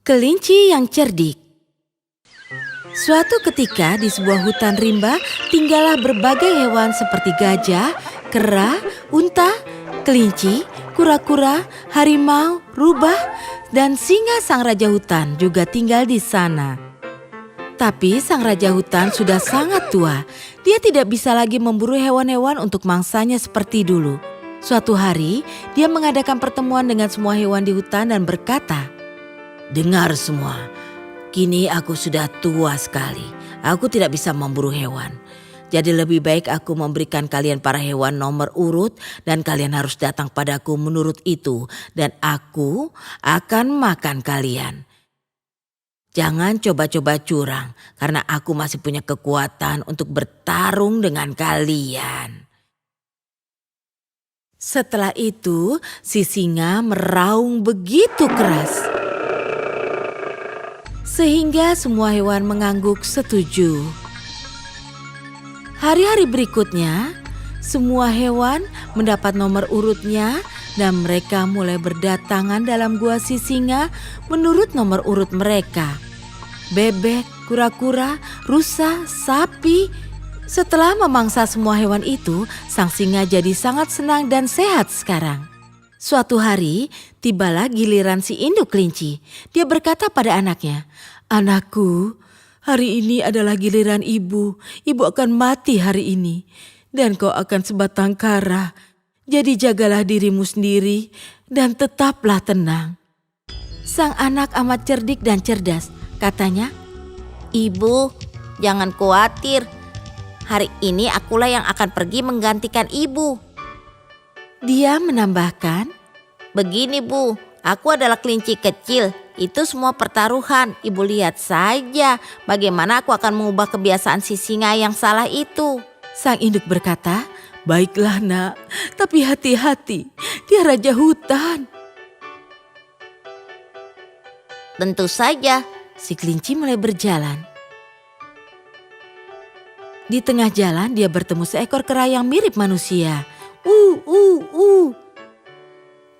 Kelinci yang cerdik. Suatu ketika di sebuah hutan rimba tinggallah berbagai hewan seperti gajah, kera, unta, kelinci, kura-kura, harimau, rubah, dan singa. Sang raja hutan juga tinggal di sana. Tapi sang raja hutan sudah sangat tua. Dia tidak bisa lagi memburu hewan-hewan untuk mangsanya seperti dulu. Suatu hari, dia mengadakan pertemuan dengan semua hewan di hutan dan berkata, "Dengar semua, kini aku sudah tua sekali. Aku tidak bisa memburu hewan. Jadi lebih baik aku memberikan kalian para hewan nomor urut dan kalian harus datang padaku menurut itu dan aku akan makan kalian. Jangan coba-coba curang karena aku masih punya kekuatan untuk bertarung dengan kalian." Setelah itu, si singa meraung begitu keras sehingga semua hewan mengangguk setuju. Hari-hari berikutnya, semua hewan mendapat nomor urutnya dan mereka mulai berdatangan dalam gua si singa menurut nomor urut mereka. Bebek, kura-kura, rusa, sapi. Setelah memangsa semua hewan itu, sang singa jadi sangat senang dan sehat sekarang. Suatu hari, tibalah giliran si induk kelinci. Dia berkata pada anaknya, "Anakku, hari ini adalah giliran ibu. Ibu akan mati hari ini. Dan kau akan sebatang kara. Jadi jagalah dirimu sendiri dan tetaplah tenang." Sang anak amat cerdik dan cerdas. Katanya, "Ibu, jangan khawatir. Hari ini akulah yang akan pergi menggantikan ibu." Dia menambahkan, "Begini Bu, aku adalah kelinci kecil. Itu semua pertaruhan. Ibu lihat saja bagaimana aku akan mengubah kebiasaan si singa yang salah itu." Sang induk berkata, "Baiklah nak, tapi hati-hati, dia raja hutan." Tentu saja. Si kelinci mulai berjalan. Di tengah jalan dia bertemu seekor kera yang mirip manusia.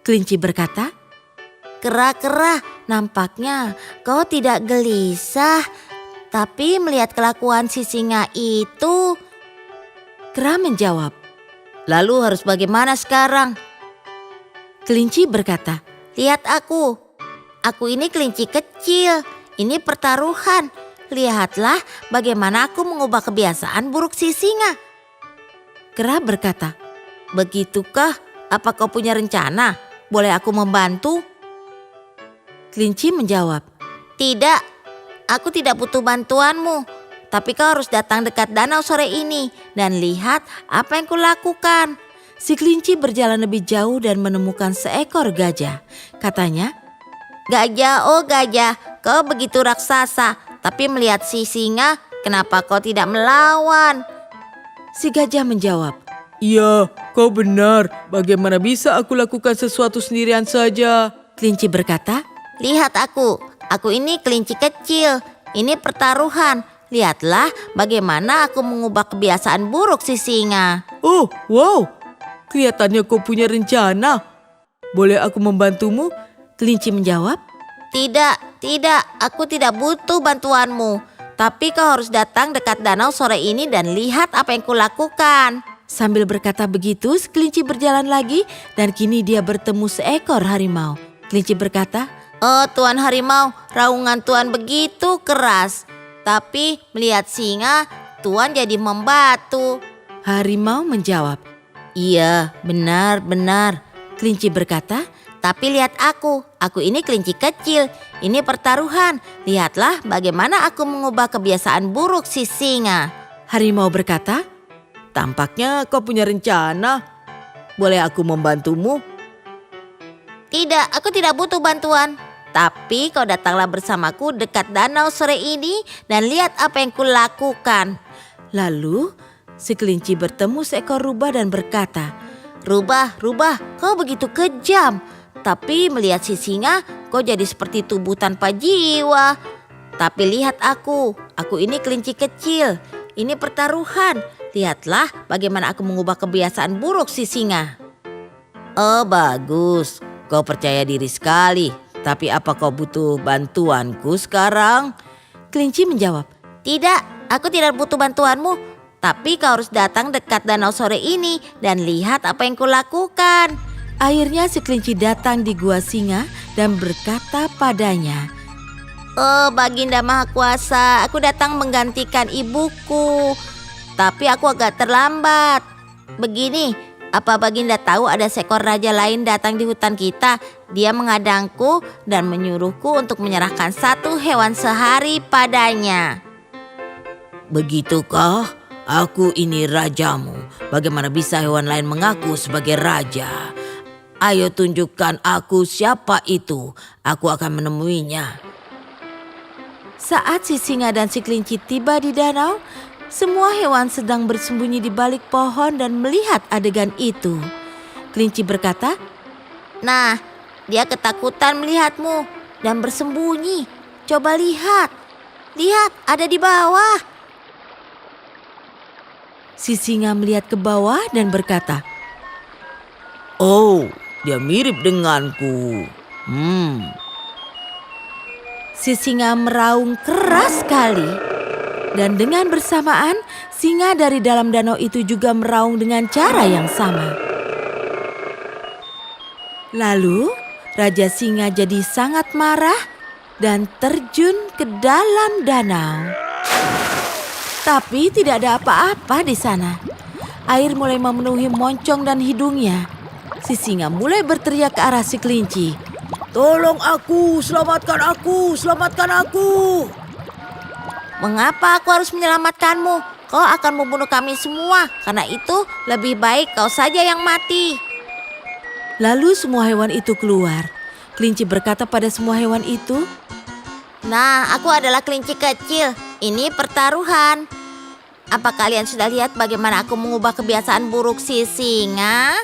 Kelinci berkata, "Kera-kera, nampaknya kau tidak gelisah. Tapi melihat kelakuan si singa itu..." Kera menjawab, "Lalu harus bagaimana sekarang?" Kelinci berkata, "Lihat aku. Aku ini kelinci kecil. Ini pertaruhan. Lihatlah bagaimana aku mengubah kebiasaan buruk si singa." Kera berkata, "Begitukah? Apa kau punya rencana? Boleh aku membantu?" Kelinci menjawab, "Tidak, aku tidak butuh bantuanmu. Tapi kau harus datang dekat danau sore ini dan lihat apa yang kulakukan." Si kelinci berjalan lebih jauh dan menemukan seekor gajah. Katanya, "Gajah, oh gajah, kau begitu raksasa. Tapi melihat si singa, kenapa kau tidak melawan?" Si gajah menjawab, "Iya, kau benar. Bagaimana bisa aku lakukan sesuatu sendirian saja?" Kelinci berkata, "Lihat aku. Aku ini kelinci kecil. Ini pertaruhan. Lihatlah bagaimana aku mengubah kebiasaan buruk si singa." "Oh, wow. Kelihatannya kau punya rencana. Boleh aku membantumu?" Kelinci menjawab, Tidak, aku tidak butuh bantuanmu. Tapi kau harus datang dekat danau sore ini dan lihat apa yang kulakukan." Sambil berkata begitu, si kelinci berjalan lagi dan kini dia bertemu seekor harimau. Kelinci berkata, "Oh Tuan Harimau, raungan Tuan begitu keras. Tapi melihat singa, Tuan jadi membatu." Harimau menjawab, "Iya, benar." Kelinci berkata, "Tapi lihat aku ini kelinci kecil. Ini pertaruhan. Lihatlah bagaimana aku mengubah kebiasaan buruk si singa." Harimau berkata, "Tampaknya kau punya rencana. Boleh aku membantumu?" "Tidak, aku tidak butuh bantuan. Tapi kau datanglah bersamaku dekat danau sore ini dan lihat apa yang kulakukan." Lalu si kelinci bertemu seekor rubah dan berkata, Rubah, kau begitu kejam. Tapi melihat si singa, kau jadi seperti tubuh tanpa jiwa. Tapi lihat aku ini kelinci kecil. Ini pertaruhan. Lihatlah bagaimana aku mengubah kebiasaan buruk si singa." "Oh bagus, kau percaya diri sekali. Tapi apa kau butuh bantuanku sekarang? Kelinci menjawab, Tidak, aku tidak butuh bantuanmu. Tapi kau harus datang dekat danau sore ini dan lihat apa yang kulakukan. akhirnya si kelinci datang di gua singa dan berkata padanya, Oh Baginda Maha Kuasa, aku datang menggantikan ibuku. Tapi aku agak terlambat. Begini, apa Baginda tahu ada seekor raja lain datang di hutan kita? Dia mengadangku dan menyuruhku untuk menyerahkan satu hewan sehari padanya. Begitukah? Aku ini rajamu. Bagaimana bisa hewan lain mengaku sebagai raja? Ayo tunjukkan aku siapa itu. Aku akan menemuinya. saat si singa dan si kelinci tiba di danau, semua hewan sedang bersembunyi di balik pohon dan melihat adegan itu. Kelinci berkata, Nah, dia ketakutan melihatmu dan bersembunyi. Coba lihat. Lihat, ada di bawah. si singa melihat ke bawah dan berkata, Oh, dia mirip denganku. si singa meraung keras sekali. Dan dengan bersamaan, singa dari dalam danau itu juga meraung dengan cara yang sama. Lalu, Raja Singa jadi sangat marah dan terjun ke dalam danau. Tapi tidak ada apa-apa di sana. Air mulai memenuhi moncong dan hidungnya. Si singa mulai berteriak ke arah si kelinci. Tolong aku, selamatkan aku, selamatkan aku. Mengapa aku harus menyelamatkanmu? Kau akan membunuh kami semua. Karena itu lebih baik kau saja yang mati. Lalu semua hewan itu keluar. Kelinci berkata pada semua hewan itu, Nah, aku adalah kelinci kecil. Ini pertaruhan. Apa kalian sudah lihat bagaimana aku mengubah kebiasaan buruk si singa?